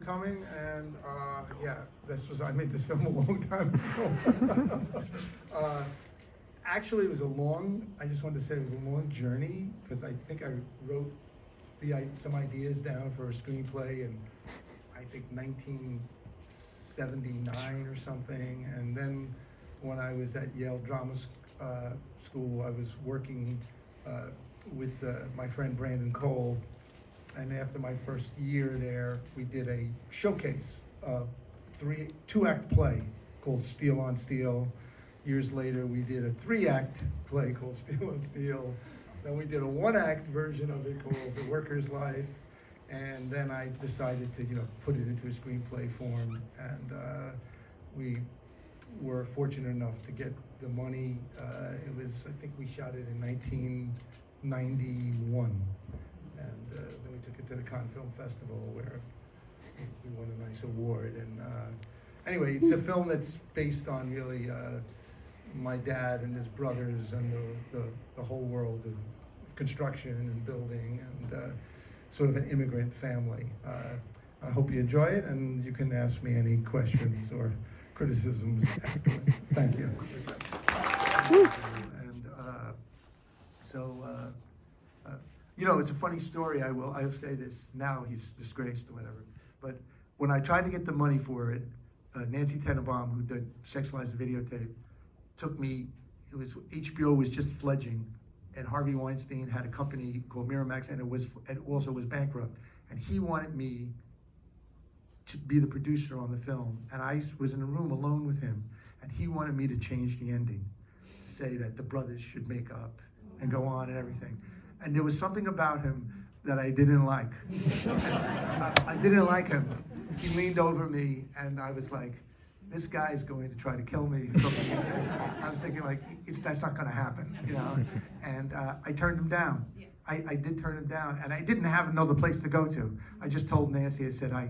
coming, and yeah, I made this film a long time ago. Actually, it was I just wanted to say it was a long journey, because I think I wrote some ideas down for a screenplay in, I think, 1979 or something, and then when I was at Yale Drama School, I was working with my friend Brandon Cole, and after my first year there, we did a showcase, two-act play called Steel on Steel. Years later, we did a 3-act play called Steel on Steel. Then we did a 1-act version of it called The Worker's Life, and then I decided to, put it into a screenplay form, and we were fortunate enough to get the money. I think we shot it in 1991, and then we took it to the Cannes Film Festival, where we won a nice award. And anyway, it's a film that's based on really my dad and his brothers and the whole world of construction and building, and sort of an immigrant family. I hope you enjoy it, and you can ask me any questions or criticisms afterwards. Thank you. And it's a funny story. I'll say this now. He's disgraced or whatever. But when I tried to get the money for it, Nancy Tenenbaum, who did Sexualized Videotape, took me. HBO was just fledgling, and Harvey Weinstein had a company called Miramax, and it also was bankrupt. And he wanted me to be the producer on the film, and I was in a room alone with him, and he wanted me to change the ending, say that the brothers should make up and go on and everything. And there was something about him that I didn't like. I didn't like him. He leaned over me, and I was like, this guy's going to try to kill me. I was thinking, like, that's not going to happen, And I turned him down. I did turn him down, and I didn't have another place to go to. I just told Nancy, I said, I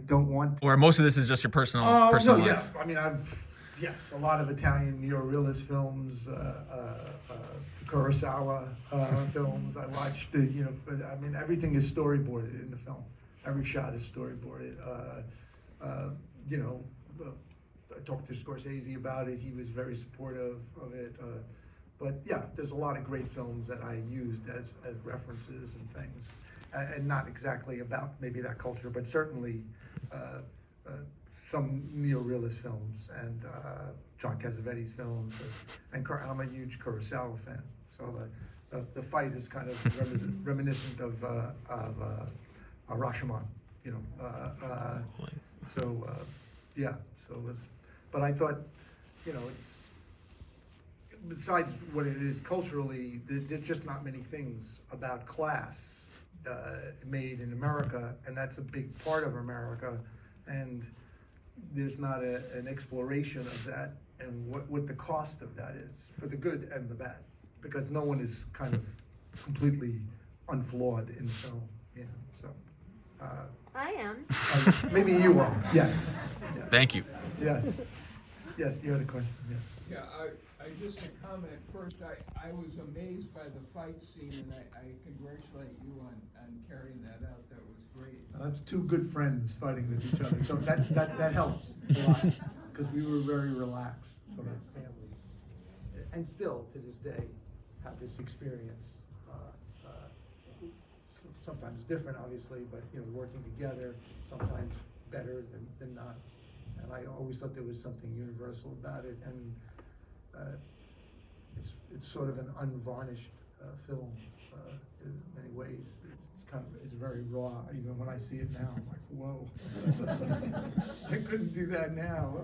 don't want to. Or most of this is just your personal No, life? yes. I mean, a lot of Italian neorealist films, Kurosawa films. I watched, but I mean, everything is storyboarded in the film. Every shot is storyboarded. I talked to Scorsese about it. He was very supportive of it. But yeah, there's a lot of great films that I used as references and things, and not exactly about maybe that culture, but certainly some neorealist films and John Cassavetes films, and I'm a huge Kurosawa fan. So the fight is kind of reminiscent of Rashomon, but I thought, it's, besides what it is culturally, there's just not many things about class made in America, and that's a big part of America, and there's not an exploration of that and what the cost of that is, for the good and the bad, because no one is kind of completely unflawed in film, so. I am. Maybe you are, yes. Thank you. Yes, you had a question, yes. Yeah, I just a comment. First, I was amazed by the fight scene, and I congratulate you on carrying that out. That was great. That's two good friends fighting with each other, so that helps a lot, because we were very relaxed, so that families, and still to this day, have this experience. Sometimes different, obviously, but working together, sometimes better than not. And I always thought there was something universal about it, and it's sort of an unvarnished film in many ways. It's very raw. Even when I see it now, I'm like, whoa, I couldn't do that now.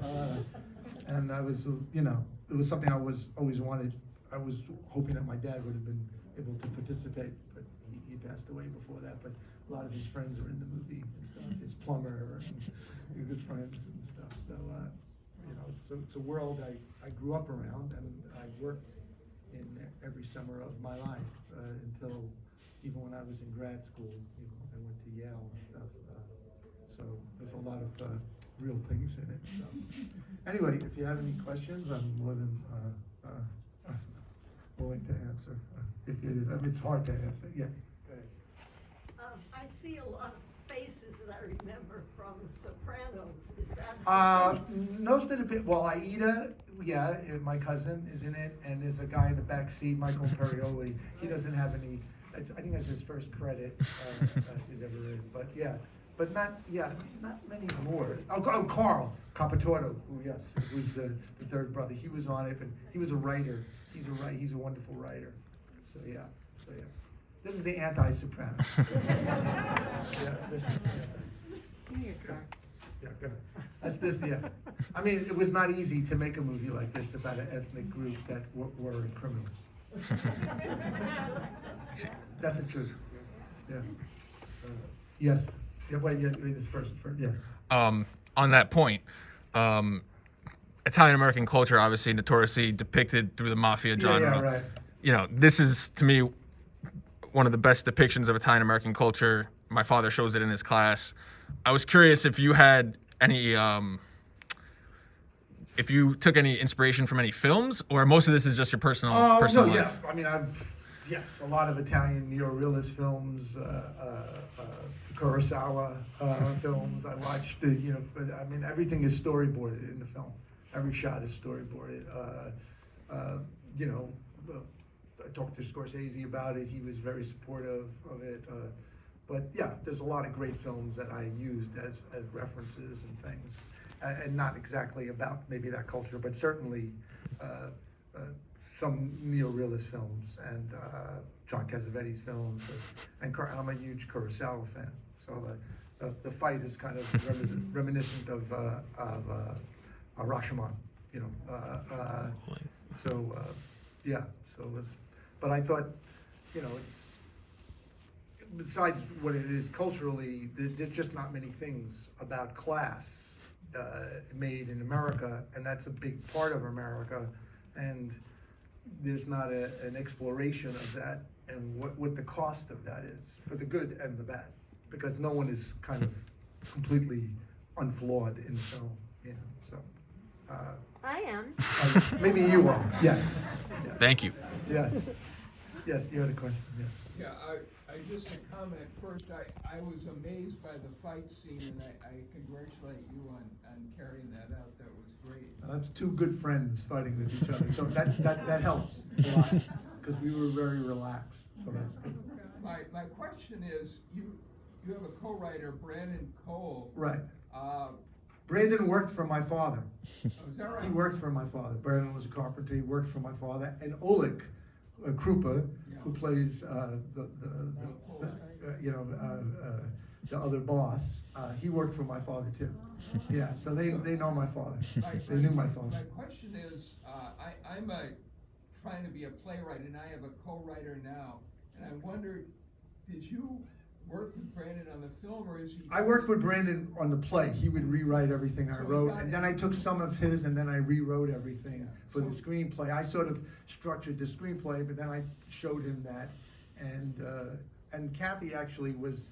And I was, it was something I always wanted. I was hoping that my dad would have been able to participate, but he passed away before that. But a lot of his friends are in the movie and stuff. His plumber and good friends and stuff. So so it's a world I grew up around, and I worked in every summer of my life until even when I was in grad school. I went to Yale and stuff. So there's a lot of real things in it. So anyway, if you have any questions, I'm more than willing to answer. If it is, I mean, it's hard to answer. Yeah. Go ahead. I see a lot of faces that I remember from Sopranos. Is that? Most of the well, Aida, yeah, my cousin is in it, and there's a guy in the back seat, Michael Imperioli. He doesn't have any. I think that's his first credit he's ever in. But yeah, but not many more. Oh, Carl Capitorno, who's the third brother. He was on it, but he was a writer. He's a wonderful writer. So yeah. This is the anti-Sopranos. Yeah, this is. Yeah, go ahead. That's this. Yeah, I mean, it was not easy to make a movie like this about an ethnic group that were criminals. That's the truth. Yeah. Yes. Yeah. Wait. Yeah. Read this first. Yeah. On that point, Italian American culture obviously notoriously depicted through the mafia genre. Yeah. Right. You know, this is to me one of the best depictions of Italian American culture. My father shows it in his class. I was curious if you had any, if you took any inspiration from any films, or most of this is just your personal life. Yeah. I mean, a lot of Italian neorealist films, Kurosawa films. I watched, but I mean, everything is storyboarded in the film. Every shot is storyboarded. I talked to Scorsese about it. He was very supportive of it. But yeah, there's a lot of great films that I used as references and things, and not exactly about maybe that culture, but certainly some neorealist films and John Cassavetes films, and I'm a huge Kurosawa fan. So the fight is kind of reminiscent of Rashomon, yeah. So it was, but I thought, it's. Besides what it is culturally, there's just not many things about class made in America, and that's a big part of America, and there's not an exploration of that and what the cost of that is, for the good and the bad, because no one is kind of completely unflawed in film, so. I am. Maybe you are, yes. Thank you. Yes, you had a question, yes. Yeah, I just a comment. First, I was amazed by the fight scene, and I congratulate you on carrying that out. That was great. That's two good friends fighting with each other, so that helps a lot, because we were very relaxed, so that's good. My question is, you have a co-writer, Brandon Cole. Right. Brandon worked for my father. Oh, is that right? He worked for my father. Brandon was a carpenter. He worked for my father. And Oleg Krupa, who plays the other boss, he worked for my father too. Yeah, so they know my father. They knew my father. My question is, I'm trying to be a playwright, and I have a co-writer now, and I wondered, did you work with Brandon on the film, or is he? I worked with Brandon on the play. He would rewrite everything I wrote, and then I took some of his, and then I rewrote everything for the screenplay. I sort of structured the screenplay, but then I showed him that, and Kathy actually was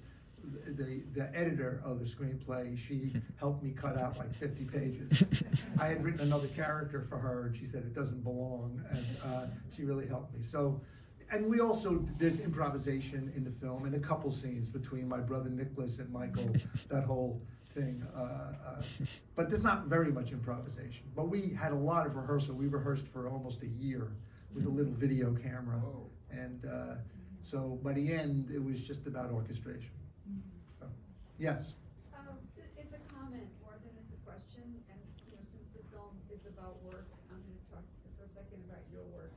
the editor of the screenplay. She helped me cut out like 50 pages. I had written another character for her, and she said it doesn't belong, and she really helped me. So. And we also, there's improvisation in the film, in a couple scenes between my brother Nicholas and Michael, that whole thing. But there's not very much improvisation. But we had a lot of rehearsal. We rehearsed for almost a year with a little video camera. Oh. And so by the end, it was just about orchestration. So, yes? It's a comment more than it's a question. And since the film is about work, I'm going to talk for a second about your work.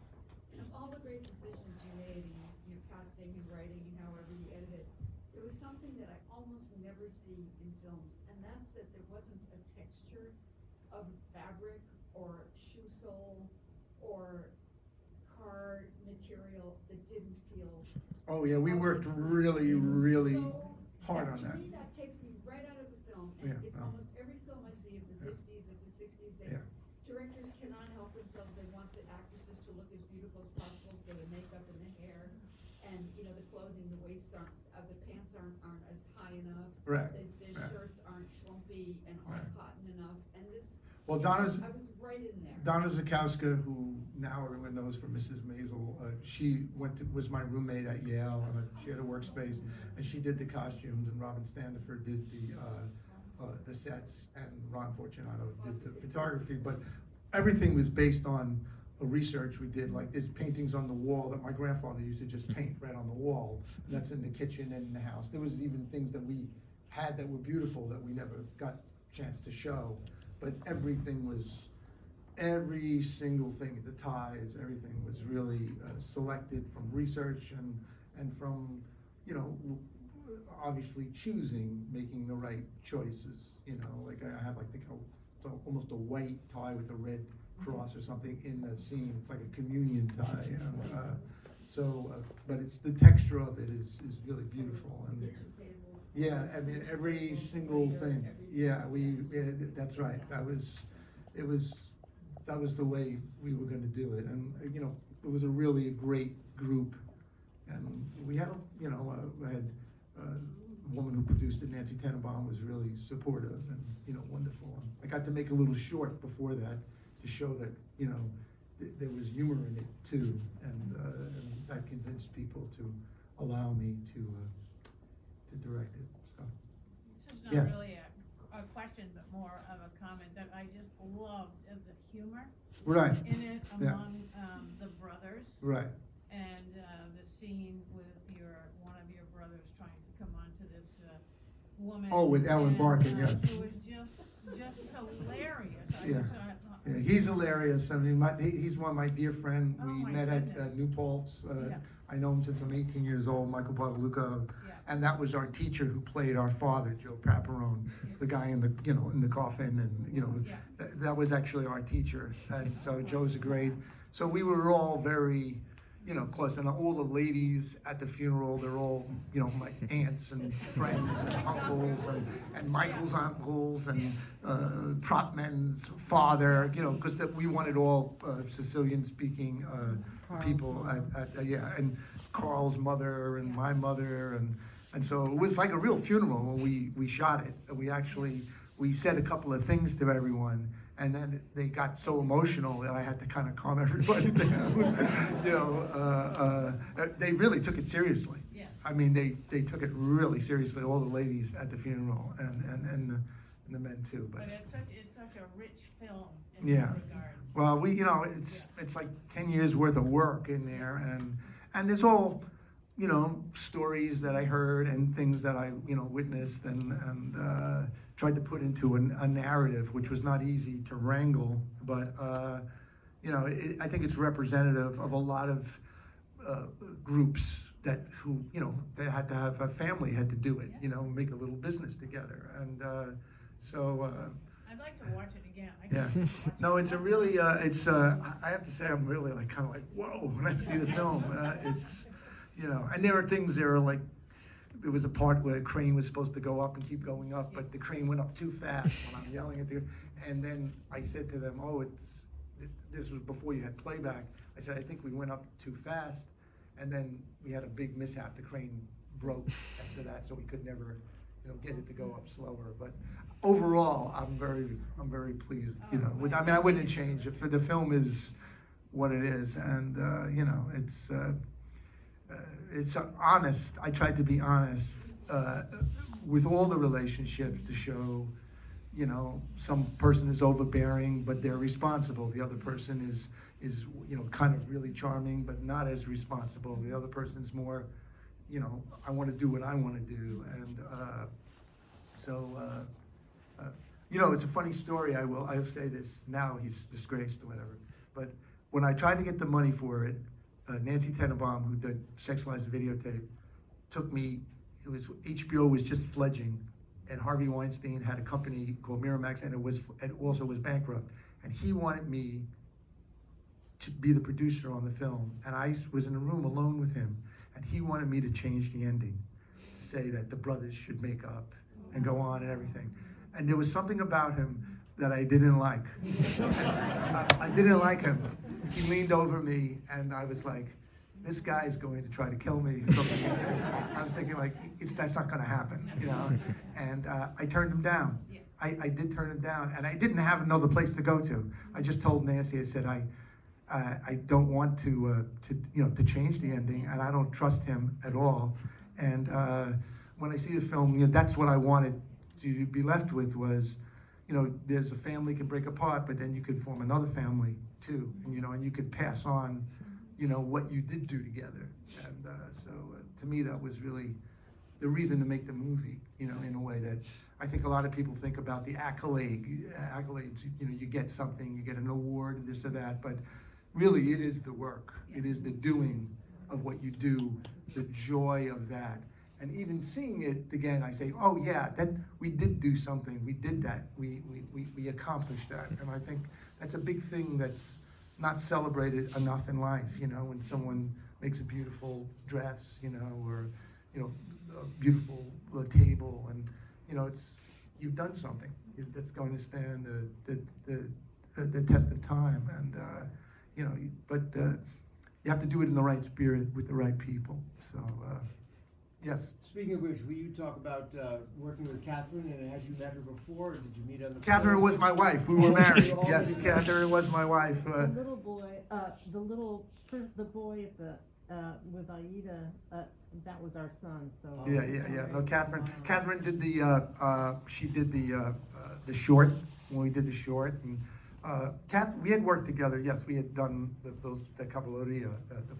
And of all the great decisions you made in your casting and writing and however you edit it, there was something that I almost never see in films, and that's that there wasn't a texture of fabric or shoe sole or car material that didn't feel. Oh yeah, we worked really, really hard on To that. me, that takes me right out of the film, and Yeah, it's no. almost every film I see of the 50s, of the 60s, directors cannot help themselves. They want the actresses to look as beautiful as possible, so the makeup and the hair, and the clothing, the waists aren't, the pants aren't as high enough. Right. The shirts aren't schlumpy and aren't cotton enough. And this. Well, I was right in there. Donna Zakowska, who now everyone knows for Mrs. Maisel, she was my roommate at Yale, and she had a workspace, and she did the costumes, and Robin Standifer did the sets, and Ron Fortunato did the photography. But everything was based on a research we did. Like, there's paintings on the wall that my grandfather used to just paint right on the wall. And that's in the kitchen and in the house. There was even things that we had that were beautiful that we never got a chance to show. But everything was, every single thing, the ties, everything was really selected from research and from, you know, obviously choosing, making the right choices. You know, like I have, I think, almost a white tie with a red cross or something in the scene. It's like a communion tie. But it's the texture of it is really beautiful. And yeah, I mean, every single thing. Yeah, that's right. That was the way we were going to do it. And you know, it was a really great group. And we had, I had a woman who produced it, Nancy Tenenbaum, was really supportive and, you know, wonderful. I got to make a little short before that to show that, you know, there was humor in it too, and that convinced people to allow me to direct it. So. This is not Yes. really a question, but more of a comment that I just loved of the humor Right. in it Yeah. among the brothers. Right. And the scene with one of your brothers trying to come onto this woman. Oh, with Ellen and, Barkin, yes. It was just hilarious. Yeah. Yeah, he's hilarious. I mean, he's one of my dear friend. Oh, We my met at goodness. New Paltz. Yeah. I know him since I'm 18 years old, Michael Guadaluca. Yeah. And that was our teacher who played our father, Joe Paparone, the guy in the coffin, and Yeah. that was actually our teacher. And so Joe's a great. So we were all very, close, and all the ladies at the funeral, they're all, my aunts and friends and uncles and Michael's uncles and Propman's father, because we wanted all Sicilian-speaking people and Carl's mother and my mother, and so it was like a real funeral when we shot it. We said a couple of things to everyone, and then they got so emotional that I had to kind of calm everybody down. They really took it seriously. Yeah. I mean, they took it really seriously. All the ladies at the funeral and the men too. But it's such a rich film in Yeah. that regard. Well, it's like 10 years worth of work in there, and there's all, stories that I heard and things that I, witnessed and tried to put into a narrative, which was not easy to wrangle, but, I think it's representative of a lot of groups who, they had to have a family had to do it, make a little business together, and so. I'd like to watch it again. I Yeah, can't watch no, it. it's a really, I have to say, I'm really like, kind of like, whoa, when I see the film. It's, and there are things there like, there was a part where a crane was supposed to go up and keep going up, but the crane went up too fast when I'm yelling at and then I said to them, this was before you had playback. I said, I think we went up too fast, and then we had a big mishap. The crane broke after that, so we could never, get it to go up slower. But overall, I'm very pleased. I wouldn't change it. For the film is what it is, and it's honest. I tried to be honest with all the relationships to show, some person is overbearing, but they're responsible. The other person is kind of really charming, but not as responsible. The other person's more, I want to do what I want to do, and it's a funny story. I'll say this now. He's disgraced or whatever. But when I tried to get the money for it, Nancy Tenenbaum, who did Sexualized Videotape, took me. HBO was just fledgling, and Harvey Weinstein had a company called Miramax, and it also was bankrupt. And he wanted me to be the producer on the film, and I was in a room alone with him, and he wanted me to change the ending, to say that the brothers should make up and go on and everything. And there was something about him that I didn't like. I didn't like him. He leaned over me, and I was like, this guy's going to try to kill me. I was thinking, like, that's not going to happen, And I turned him down. I did turn him down, and I didn't have another place to go to. I just told Nancy, I said, I don't want to change the ending, and I don't trust him at all. And when I see the film, that's what I wanted to be left with was, there's a family can break apart, but then you could form another family too, and you could pass on, what you did do together. And so to me, that was really the reason to make the movie, in a way that I think a lot of people think about the accolades, you get something, you get an award, this or that, but really it is the work, it is the doing of what you do, the joy of that. And even seeing it again, I say, oh yeah, that we did do something, we did that, we accomplished that. And I think that's a big thing that's not celebrated enough in life, when someone makes a beautiful dress, or, a beautiful table, and, you've done something that's going to stand the test of time. And, but you have to do it in the right spirit with the right people. So, yes. Speaking of which, will you talk about working with Catherine, and had you met her before, or did you meet on the Catherine phone? was my wife. We were married. Yes, Catherine was my wife. The little boy, the boy at the, with Aida, that was our son, so. Yeah. No, Catherine did she did the short, when we did the short, and we had worked together. Yes, we had done the Cavalleria,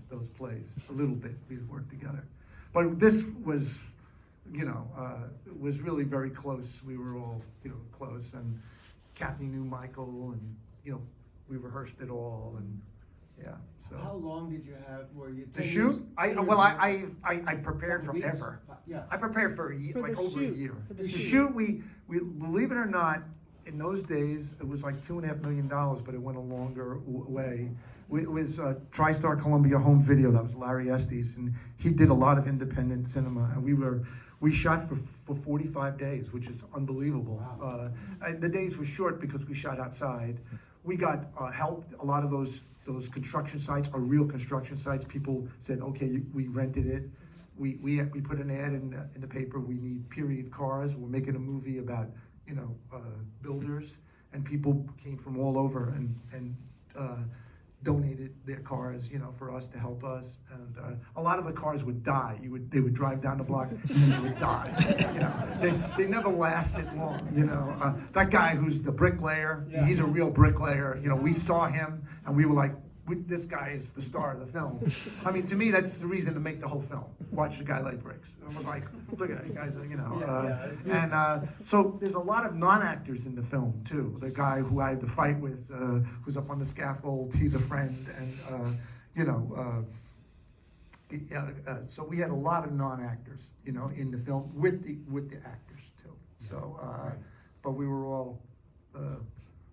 those plays a little bit. We had worked together, but this was, was really very close. We were all, close, and Kathy knew Michael, and we rehearsed it all, and yeah. So. How long did you have, were you? To 10 shoot? years- I 10 prepared Couple weeks? forever. Yeah. I prepared for a year, For like the over a shoot, year. for the To shoot. shoot, we believe it or not, in those days it was like $2.5 million, but it went a longer way. It was TriStar Columbia Home Video. That was Larry Estes, and he did a lot of independent cinema. And we shot for 45 days, which is unbelievable. Wow. The days were short because we shot outside. We got help. A lot of those construction sites are real construction sites. People said, okay, we rented it. We put an ad in the paper. We need period cars. We're making a movie about builders, and people came from all over and donated their cars, for us to help us. And a lot of the cars would die. They would drive down the block and then they would die. They never lasted long. That guy who's the bricklayer, Yeah. he's a real bricklayer. We saw him and we were like, this guy is the star of the film. I mean, to me, that's the reason to make the whole film. Watch the guy lay bricks. I was like, look at that guy's, and so there's a lot of non-actors in the film too. The guy who I had to fight with, who's up on the scaffold, he's a friend, and so we had a lot of non-actors, in the film with the actors too. So, but we were all.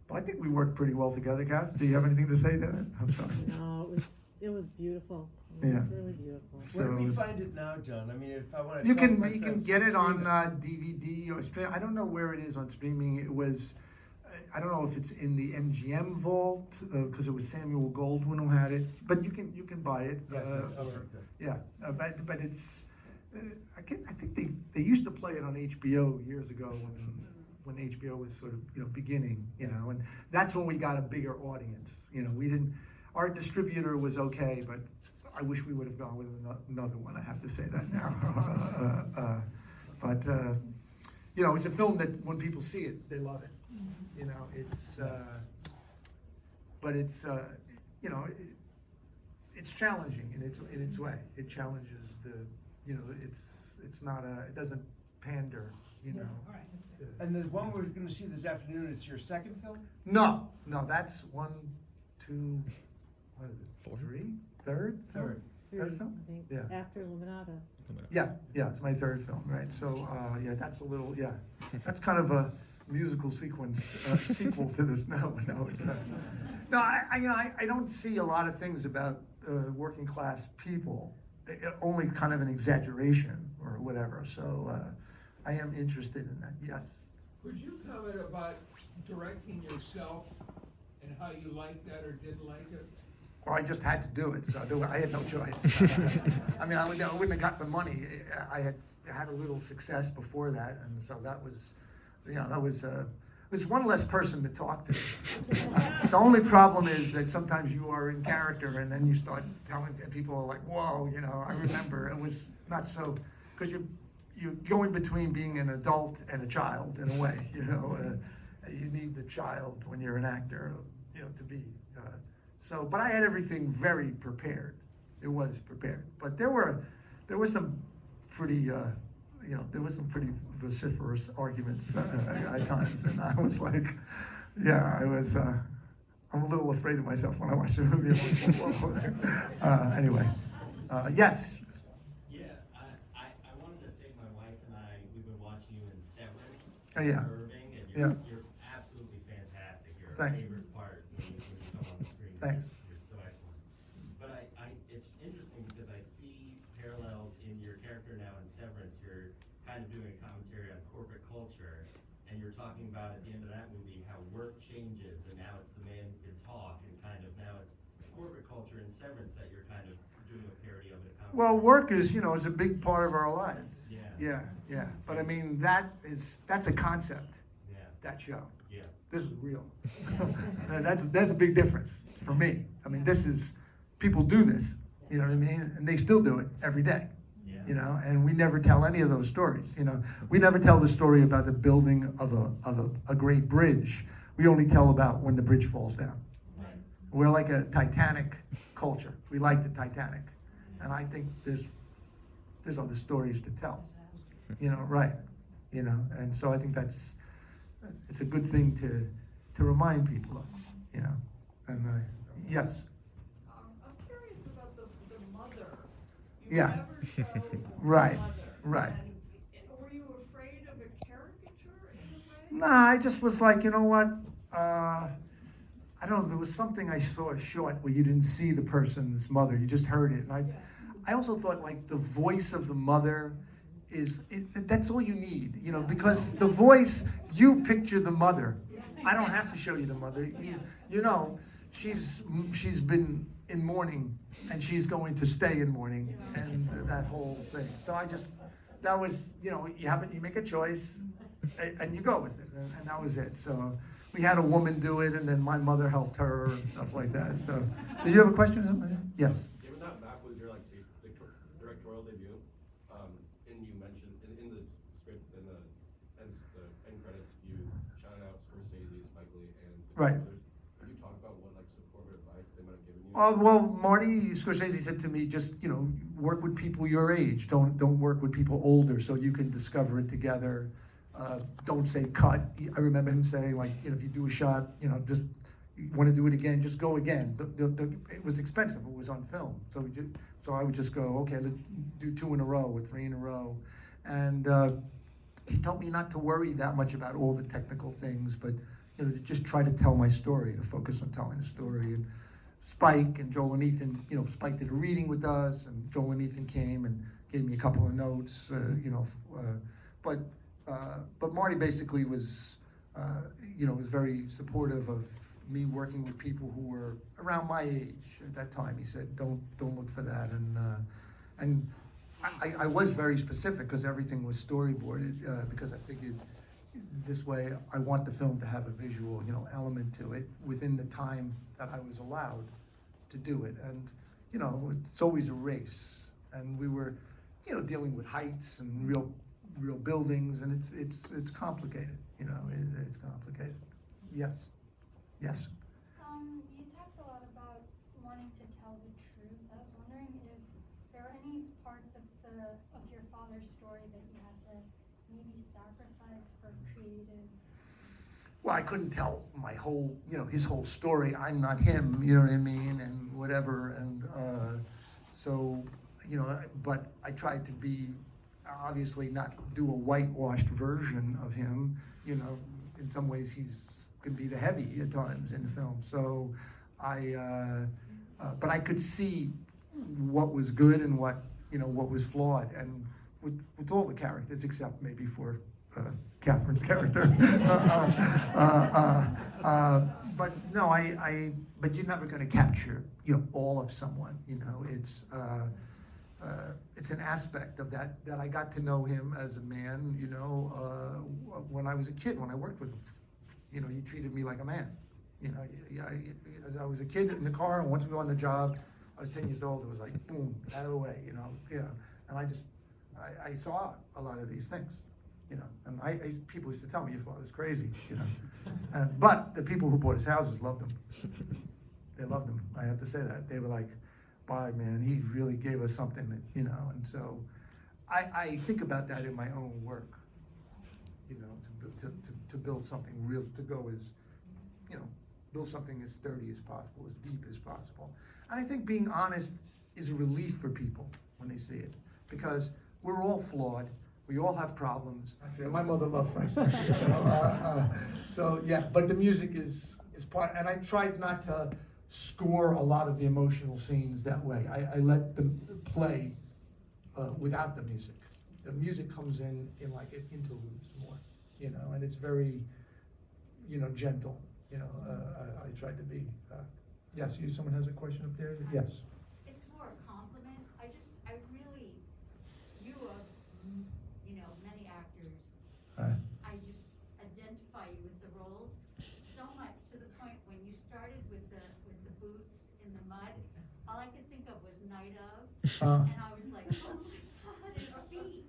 But I think we worked pretty well together, Kath. Do you have anything to say to that? I'm sorry. No, it was beautiful. It Yeah. was really beautiful. Where do we So- find it now, John? I mean, if I want to. You can get it on DVD or stream. I don't know where it is on streaming. It was, I don't know if it's in the MGM vault because it was Samuel Goldwyn who had it. But you can buy it. But it's I think they used to play it on HBO years ago when HBO was sort of beginning, and that's when we got a bigger audience. We didn't. Our distributor was okay, but I wish we would have gone with another one. I have to say that now. But it's a film that when people see it, they love it. But it's it's challenging in its way. It challenges it doesn't pander. And the one we're going to see this afternoon is your second film? No, that's 1, 2, what is it? Four? 3, third? Third. Third film? I think, Yeah. after Illuminata. Yeah, it's my third film, right? So, that's a little, that's kind of a musical sequel to this. No, I don't see a lot of things about working class people. Only kind of an exaggeration or whatever. So, I am interested in that. Yes. Could you comment about directing yourself and how you liked that or didn't like it? Well, I just had to do it, so I had no choice. I mean, I wouldn't have got the money. I had a little success before that, and so that was, it was one less person to talk to. The only problem is that sometimes you are in character and then you start telling people are like, whoa, you know, I remember it was not so, because you're going between being an adult and a child in a way, you know. You need the child when you're an actor, you know, to be. But I had everything very prepared. It was prepared. But there were some pretty, there was some pretty vociferous arguments at times, and I was like, yeah, I'm a little afraid of myself when I watch the movie. Anyway, yes. Yeah, I wanted to say my wife and we've been watching you in Severance. Oh, yeah. Irving, and Yeah. you're absolutely fantastic. Your Thanks. favorite part when you come on the screen. Thanks. You're so excellent. But it's interesting because I see parallels in your character now in Severance. You're kind of doing a commentary on corporate culture, and you're talking about at the end of that movie how work changes, and now it's the man who can talk, and kind of now it's corporate culture in Severance that you're kind of doing a parody of it. Well, work is a big part of our lives. Yeah. Yeah. But I mean, that's a concept. Yeah. That show. Yeah. This is real. And that's a big difference for me. I mean, people do this, you know what I mean? And they still do it every day. Yeah. You know, and we never tell any of those stories. You know, we never tell the story about the building of a great bridge. We only tell about when the bridge falls down. Right. We're like a Titanic culture. We like the Titanic, and I think there's other stories to tell. You know, right? You know, and so I think it's a good thing to remind people of. You know, and yes. I'm curious about the mother. Yeah. Never showed Right, the mother. right. And were you afraid of a caricature in a way? No, I just was like, you know what? I don't know. There was something I saw short where you didn't see the person's mother; you just heard it. And I also thought like the voice of the mother that's all you need, you know, because the voice, you picture the mother. I don't have to show you the mother. You know, she's been in mourning, and she's going to stay in mourning, and that whole thing. So that was, you know, you make a choice, and you go with it, and that was it. So we had a woman do it, and then my mother helped her and stuff like that. So, did you have a question? Yes. Given that Mac was your directorial debut, and you mentioned in the script in the end credits you shouted out Scorsese, Spike Lee, and the Right. others. Could you talk about what like support or advice they might have given you? Well, Marty Scorsese said to me, just, you know, work with people your age. Don't work with people older, so you can discover it together. Don't say cut. I remember him saying, like, you know, if you do a shot, you know, just you want to do it again, just go again. It was expensive. It was on film, so I would just go, okay, let's do 2 in a row or 3 in a row, and he told me not to worry that much about all the technical things, but you know, to just try to tell my story, to focus on telling the story. And Spike and Joel and Ethan, you know, Spike did a reading with us, and Joel and Ethan came and gave me a couple of notes, you know, but Marty basically was, you know, was very supportive of me working with people who were around my age at that time. He said, don't look for that, and I was very specific because everything was storyboarded, because I figured this way I want the film to have a visual, you know, element to it within the time that I was allowed to do it. And you know, it's always a race, and we were, you know, dealing with heights and real buildings, and it's complicated. You know, it's complicated. Yes. You talked a lot about wanting to tell the truth. I was wondering if there were any parts of your father's story that you had to maybe sacrifice for creative. Well, I couldn't tell my whole, you know, his whole story. I'm not him, you know what I mean, and whatever. And so, you know, but I tried to be, obviously not do a whitewashed version of him. You know, in some ways can be the heavy at times in the film. So but I could see what was good and what was flawed, and with all the characters except maybe for Catherine's character. But no, but you're never going to capture, you know, all of someone. You know, it's an aspect of that I got to know him as a man, you know, when I was a kid, when I worked with him. You know, he treated me like a man, You know, as I was a kid in the car, and once we go on the job, I was 10 years old, it was like, boom, out of the way, you know, and I saw a lot of these things, you know, and people used to tell me, your father's crazy, you know, but the people who bought his houses loved him. They loved him, I have to say that. They were like, "Boy, man, he really gave us something that," you know, and so I think about that in my own work, you know, to build something real, to go as, you know, build something as sturdy as possible, as deep as possible. And I think being honest is a relief for people when they see it, because we're all flawed, we all have problems. My mother loved Frank. So yeah, but the music is part, and I tried not to score a lot of the emotional scenes that way. I let them play without the music. The music comes in like interludes more, you know, and it's very, you know, gentle. You know, I tried to be. Yes, someone has a question up there? Yes. It's more a compliment. I really, you of, you know, many actors, I just identify you with the roles so much to the point when you started with the boots in the mud, all I could think of was Night of, and I was like, oh my God, his feet.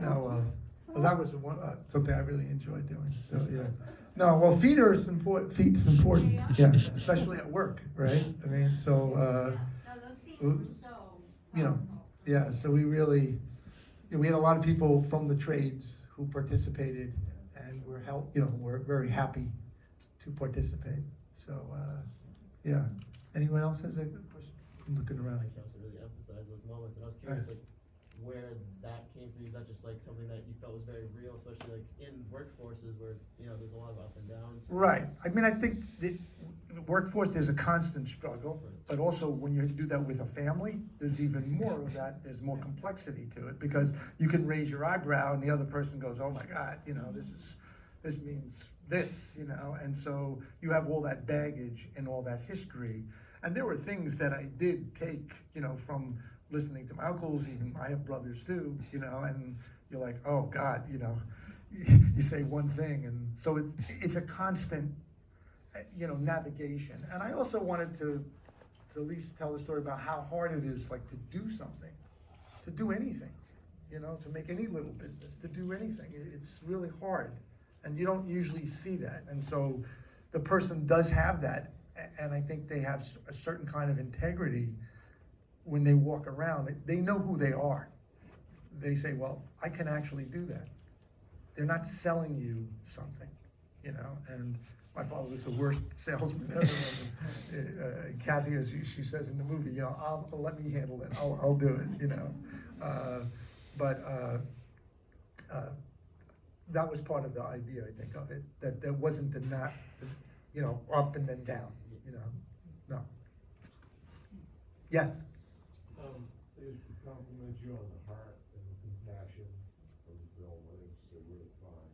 No, well, that was something I really enjoyed doing. So yeah. No, well, feet are important. Feet's important. Yeah, especially at work, right? I mean, so. No, those scenes were so. You know, yeah. So we really, you know, we had a lot of people from the trades who participated, and we're very happy to participate. So yeah. Anyone else has a question? I'm looking around. I can also really emphasize those moments, and I was curious, like, where that came from. Is that just like something that you felt was very real, especially like in workforces where, you know, there's a lot of up and downs? Right. I mean, I think the workforce, there's a constant struggle, but also when you do that with a family, there's even more of that. There's more complexity to it, because you can raise your eyebrow and the other person goes, "Oh my God, you know, this means this," you know, and so you have all that baggage and all that history. And there were things that I did take, you know, from listening to my uncles. Even I have brothers too, you know, and you're like, oh God, you know, you say one thing, and so it's a constant, you know, navigation. And I also wanted to at least tell a story about how hard it is, like, to do something, to do anything, you know, to make any little business, to do anything. It's really hard, and you don't usually see that. And so the person does have that, and I think they have a certain kind of integrity when they walk around. They know who they are. They say, well, I can actually do that. They're not selling you something, you know. And my father was the worst salesman ever. Kathy, as she says in the movie, you know, I'll let me handle it. I'll do it, you know. But that was part of the idea, I think, of it. That there wasn't you know, up and then down, you know. No. Yes. Is to compliment you on the heart and the compassion of the film. I think it's a really fine.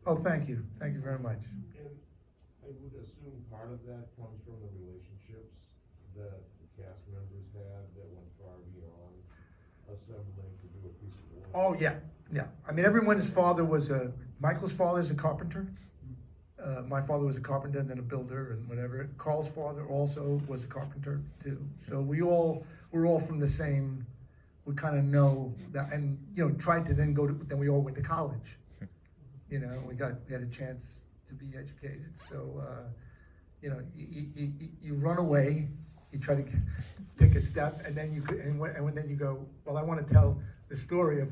Oh, thank you. Thank you very much. And I would assume part of that comes from the relationships that the cast members had that went far beyond assembling to do a piece of work. Oh, yeah, yeah. I mean, everyone's father was Michael's father is a carpenter. My father was a carpenter and then a builder and whatever. Carl's father also was a carpenter too. So we're all from the same. We kind of know that, and you know, tried to then then we all went to college. You know, we had a chance to be educated. So you know, you run away, you try to take a step, and then then you go, well, I want to tell the story of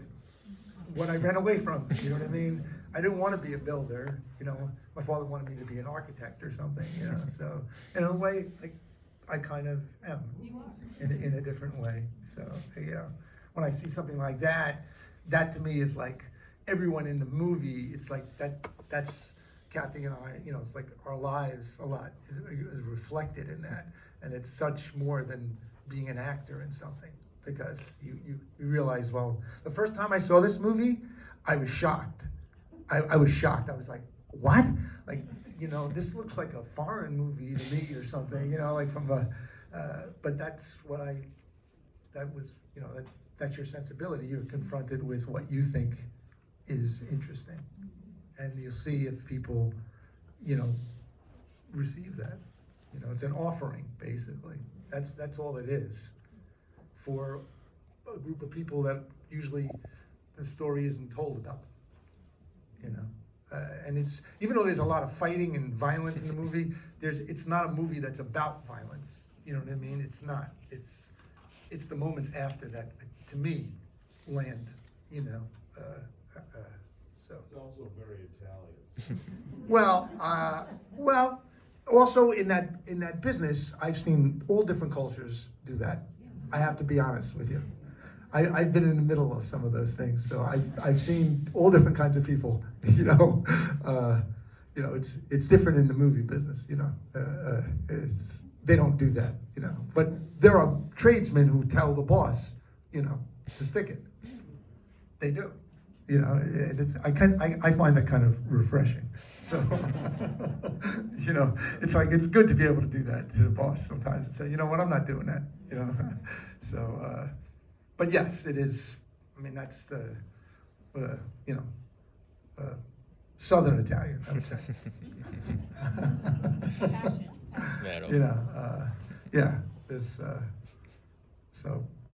what I ran away from. You know what I mean? I didn't want to be a builder, you know. My father wanted me to be an architect or something, you know. So in a way, I kind of am in a different way. So you know, when I see something like that, that to me is like everyone in the movie. It's like that's Kathy and I. You know, it's like our lives a lot is reflected in that, and it's such more than being an actor in something, because you realize, well, the first time I saw this movie, I was shocked. I was shocked. I was like, what? Like, you know, this looks like a foreign movie to me or something, you know, like from but that's what that was, you know, that's your sensibility. You're confronted with what you think is interesting. And you'll see if people, you know, receive that. You know, it's an offering, basically. That's all it is for a group of people that usually the story isn't told about. You know, and it's, even though there's a lot of fighting and violence in the movie, it's not a movie that's about violence. You know what I mean? It's not. It's the moments after that, to me, land. You know, so. It's also very Italian. Well, also in that business, I've seen all different cultures do that. I have to be honest with you. I've been in the middle of some of those things, so I've seen all different kinds of people. You know, it's different in the movie business. You know, they don't do that. You know, but there are tradesmen who tell the boss, you know, to stick it. They do. You know, and I find that kind of refreshing. So, you know, it's like, it's good to be able to do that to the boss sometimes and say, you know what, I'm not doing that. You know, so. But yes, it is. I mean, that's the, you know, Southern Italian, I would say. Passion. You know, yeah. There's so.